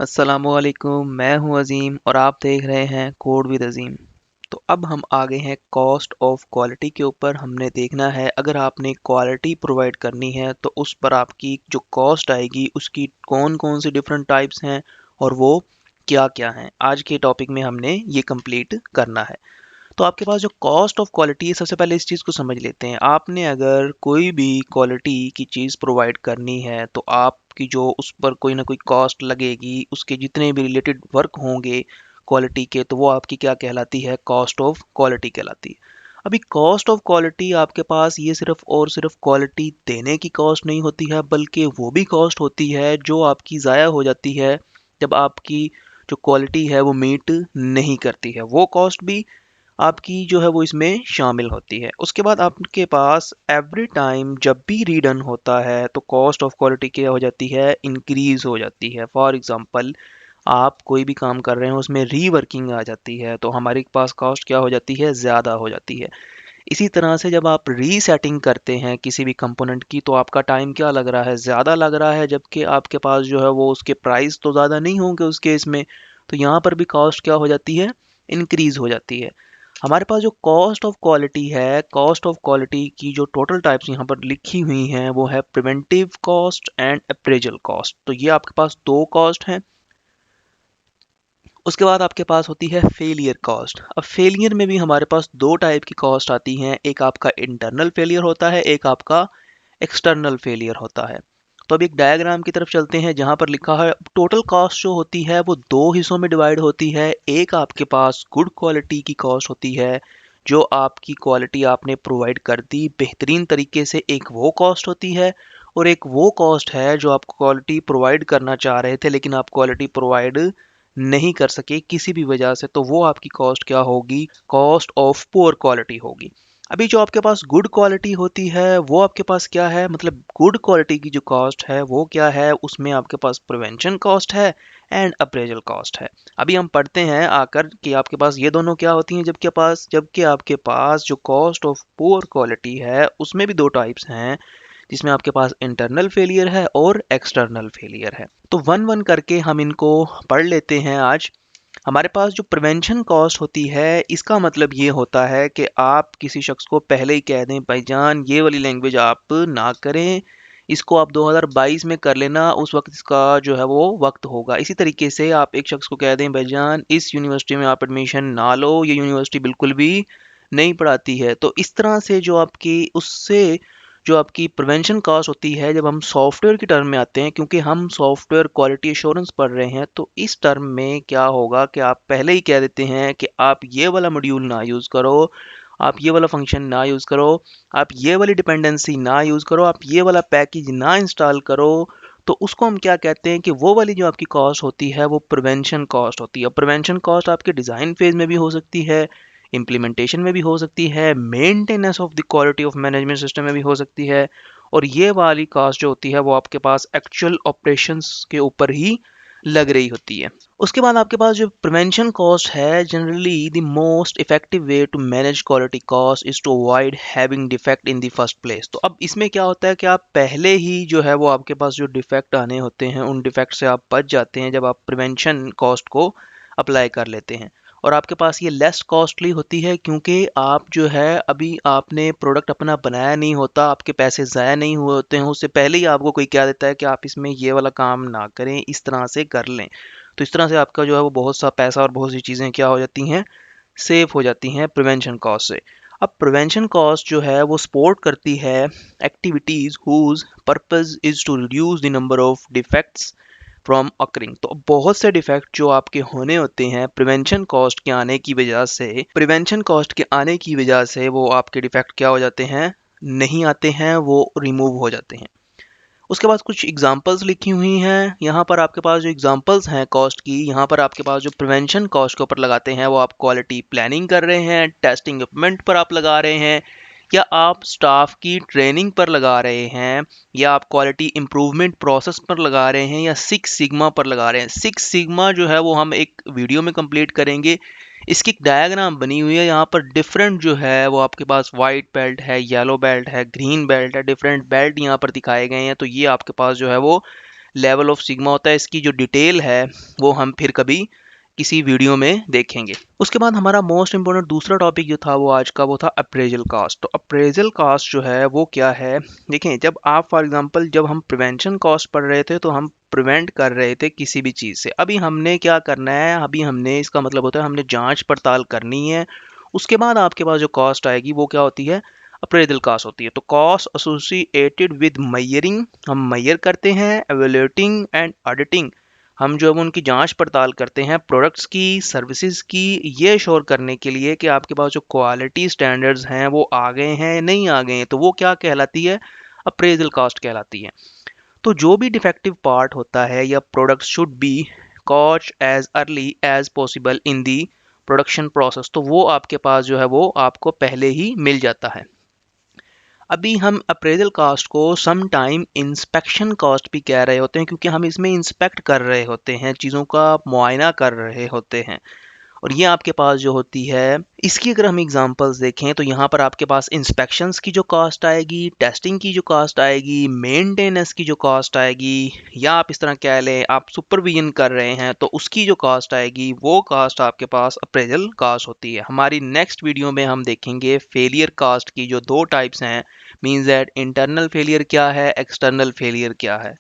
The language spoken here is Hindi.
अस्सलामुअलैकुम, मैं हूं अज़ीम और आप देख रहे हैं कोड विद अज़ीम। तो अब हम आ गए हैं कॉस्ट ऑफ क्वालिटी के ऊपर। हमने देखना है अगर आपने क्वालिटी प्रोवाइड करनी है तो उस पर आपकी जो कॉस्ट आएगी उसकी कौन कौन सी डिफरेंट टाइप्स हैं और वो क्या क्या हैं। आज के टॉपिक में हमने ये कंप्लीट करना है। तो आपके पास जो कॉस्ट ऑफ क्वालिटी है, सबसे पहले इस चीज़ को समझ लेते हैं। आपने अगर कोई भी क्वालिटी की चीज़ प्रोवाइड करनी है तो आपकी जो उस पर कोई ना कोई कॉस्ट लगेगी, उसके जितने भी रिलेटेड वर्क होंगे क्वालिटी के, तो वो आपकी क्या कहलाती है, कॉस्ट ऑफ क्वालिटी कहलाती है। अभी कॉस्ट ऑफ क्वालिटी आपके पास ये सिर्फ और सिर्फ क्वालिटी देने की कॉस्ट नहीं होती है, बल्कि वो भी कॉस्ट होती है जो आपकी ज़ाया हो जाती है जब आपकी जो क्वालिटी है वो मीट नहीं करती है। वो कॉस्ट भी आपकी जो है वो इसमें शामिल होती है। उसके बाद आपके पास एवरी टाइम जब भी रीडन होता है तो कॉस्ट ऑफ क्वालिटी क्या हो जाती है, इंक्रीज हो जाती है। फॉर एग्जांपल, आप कोई भी काम कर रहे हैं उसमें रीवर्किंग आ जाती है तो हमारे पास कॉस्ट क्या हो जाती है, ज़्यादा हो जाती है। इसी तरह से जब आप रीसेटिंग करते हैं किसी भी कंपोनेंट की तो आपका टाइम क्या लग रहा है, ज़्यादा लग रहा है, जबकि आपके पास जो है वो उसके प्राइस तो ज़्यादा नहीं होंगे उस केस में। तो यहाँ पर भी कॉस्ट क्या हो जाती है, इंक्रीज हो जाती है। हमारे पास जो कॉस्ट ऑफ क्वालिटी है, कॉस्ट ऑफ क्वालिटी की जो टोटल टाइप्स यहाँ पर लिखी हुई हैं वो है preventive cost and appraisal cost. तो ये आपके पास दो कॉस्ट हैं। उसके बाद आपके पास होती है फेलियर कॉस्ट। अब फेलियर में भी हमारे पास दो टाइप की कॉस्ट आती हैं, एक आपका इंटरनल फेलियर होता है, एक आपका एक्सटर्नल फेलियर होता है। तो अब एक डायग्राम की तरफ चलते हैं जहां पर लिखा है टोटल कॉस्ट जो होती है वो दो हिस्सों में डिवाइड होती है। एक आपके पास गुड क्वालिटी की कॉस्ट होती है, जो आपकी क्वालिटी आपने प्रोवाइड कर दी बेहतरीन तरीके से, एक वो कॉस्ट होती है। और एक वो कॉस्ट है जो आप क्वालिटी प्रोवाइड करना चाह रहे थे लेकिन आप क्वालिटी प्रोवाइड नहीं कर सके किसी भी वजह से, तो वो आपकी कॉस्ट क्या होगी, कॉस्ट ऑफ पुअर क्वालिटी होगी। अभी जो आपके पास गुड क्वालिटी होती है वो आपके पास क्या है, मतलब गुड क्वालिटी की जो कॉस्ट है वो क्या है, उसमें आपके पास प्रिवेंशन कॉस्ट है एंड अप्रेजल कॉस्ट है। अभी हम पढ़ते हैं आकर कि आपके पास ये दोनों क्या होती हैं, जबकि आपके पास जो कॉस्ट ऑफ पुअर क्वालिटी है उसमें भी दो टाइप्स हैं, जिसमें आपके पास इंटरनल फेलियर है और एक्सटर्नल फेलियर है। तो वन वन करके हम इनको पढ़ लेते हैं आज। हमारे पास जो प्रिवेंशन कॉस्ट होती है इसका मतलब ये होता है कि आप किसी शख्स को पहले ही कह दें, भाईजान ये वाली लैंग्वेज आप ना करें, इसको आप 2022 में कर लेना, उस वक्त इसका जो है वो वक्त होगा। इसी तरीके से आप एक शख्स को कह दें, भाईजान इस यूनिवर्सिटी में आप एडमिशन ना लो, ये यूनिवर्सिटी बिल्कुल भी नहीं पढ़ाती है। तो इस तरह से जो आपकी उससे जो आपकी प्रिवेंशन कॉस्ट होती है, जब हम सॉफ्टवेयर की टर्म में आते हैं, क्योंकि हम सॉफ्टवेयर क्वालिटी एश्योरेंस पढ़ रहे हैं, तो इस टर्म में क्या होगा कि आप पहले ही कह देते हैं कि आप ये वाला मॉड्यूल ना यूज़ करो, आप ये वाला फंक्शन ना यूज़ करो, आप ये वाली डिपेंडेंसी ना यूज़ करो, आप ये वाला पैकेज ना इंस्टॉल करो। तो उसको हम क्या कहते हैं कि वो वाली जो आपकी कॉस्ट होती है वो प्रिवेंशन कॉस्ट होती है। प्रिवेंशन कॉस्ट आपके डिज़ाइन फेज में भी हो सकती है, इम्प्लीमेंटेशन में भी हो सकती है, maintenance of the quality of management system में भी हो सकती है, और ये वाली कॉस्ट जो होती है वो आपके पास एक्चुअल ऑपरेशंस के ऊपर ही लग रही होती है। उसके बाद आपके पास जो प्रिवेंशन कॉस्ट है, generally the most effective way to manage quality cost is to avoid having defect in the first place. तो अब इसमें क्या होता है कि आप पहले ही जो है वो आपके पास जो डिफेक्ट आने होते हैं उन डिफेक्ट से आप बच जाते हैं जब आप प्रिवेंशन कॉस्ट को अप्लाई कर लेते हैं। और आपके पास ये लेस कॉस्टली होती है क्योंकि आप जो है अभी आपने प्रोडक्ट अपना बनाया नहीं होता, आपके पैसे ज़ाया नहीं हुए होते हैं, उससे पहले ही आपको कोई कह देता है कि आप इसमें ये वाला काम ना करें, इस तरह से कर लें। तो इस तरह से आपका जो है वो बहुत सा पैसा और बहुत सी चीज़ें क्या हो जाती हैं, सेव हो जाती हैं प्रिवेंशन कॉस्ट से। अब प्रिवेंशन कॉस्ट जो है वो सपोर्ट करती है activities whose purpose is to reduce the number of defects from occurring. तो बहुत से डिफेक्ट जो आपके होने होते हैं प्रिवेंशन कॉस्ट के आने की वजह से वो आपके डिफेक्ट क्या हो जाते हैं, नहीं आते हैं, वो रिमूव हो जाते हैं। उसके बाद कुछ एग्जांपल्स लिखी हुई हैं यहाँ पर। आपके पास जो एग्जांपल्स हैं कॉस्ट की, यहाँ पर आपके पास जो प्रिवेंशन कॉस्ट के ऊपर लगाते हैं वो आप क्वालिटी प्लानिंग कर रहे हैं, टेस्टिंग इक्विपमेंट पर आप लगा रहे हैं, या आप स्टाफ की ट्रेनिंग पर लगा रहे हैं, या आप क्वालिटी इंप्रूवमेंट प्रोसेस पर लगा रहे हैं, या सिक्स सिग्मा पर लगा रहे हैं। सिक्स सिग्मा जो है वो हम एक वीडियो में कंप्लीट करेंगे। इसकी एक डायग्राम बनी हुई है यहाँ पर, डिफरेंट जो है वो आपके पास वाइट बेल्ट है, येलो बेल्ट है, ग्रीन बेल्ट है, डिफरेंट बेल्ट यहाँ पर दिखाए गए हैं। तो ये आपके पास जो है वो लेवल ऑफ सिग्मा होता है, इसकी जो डिटेल है वो हम फिर कभी किसी वीडियो में देखेंगे। उसके बाद हमारा मोस्ट इंपॉर्टेंट दूसरा टॉपिक जो था वो आज का वो था अप्रेजल कास्ट। तो अप्रेजल कास्ट जो है वो क्या है, देखें जब आप फॉर एग्जांपल जब हम प्रिवेंशन कॉस्ट पढ़ रहे थे तो हम प्रिवेंट कर रहे थे किसी भी चीज़ से। अभी हमने क्या करना है, अभी हमने इसका मतलब होता है हमने जांच पड़ताल करनी है। उसके बाद आपके पास जो कॉस्ट आएगी वो क्या होती है, अप्रेजल कॉस्ट होती है। तो कॉस्ट एसोसिएटेड विद मयरिंग, हम मयर करते हैं, एवेल्यूएटिंग एंड ऑडिटिंग, हम जो है उनकी जांच पड़ताल करते हैं प्रोडक्ट्स की, सर्विसेज की, ये श्योर करने के लिए कि आपके पास जो क्वालिटी स्टैंडर्ड्स हैं वो आ गए हैं नहीं आ गए हैं, तो वो क्या कहलाती है, अप्रेजल कॉस्ट कहलाती है। तो जो भी डिफेक्टिव पार्ट होता है या product should be caught as early as possible in the production process, तो वो आपके पास जो है वो आपको पहले ही मिल जाता है। अभी हम अप्रेजल कॉस्ट को सम टाइम इंस्पेक्शन कॉस्ट भी कह रहे होते हैं, क्योंकि हम इसमें इंस्पेक्ट कर रहे होते हैं, चीज़ों का मुआयना कर रहे होते हैं। और ये आपके पास जो होती है, इसकी अगर हम एग्जांपल्स देखें तो यहाँ पर आपके पास इंस्पेक्शंस की जो कॉस्ट आएगी, टेस्टिंग की जो कॉस्ट आएगी, मेंटेनेंस की जो कॉस्ट आएगी, या आप इस तरह कह लें आप सुपरविजन कर रहे हैं तो उसकी जो कॉस्ट आएगी वो कॉस्ट आपके पास अप्रेजल कॉस्ट होती है। हमारी नेक्स्ट वीडियो में हम देखेंगे फेलियर कॉस्ट की जो दो टाइप्स हैं, मीन्स दैट इंटरनल फेलियर क्या है, एक्सटर्नल फेलियर क्या है।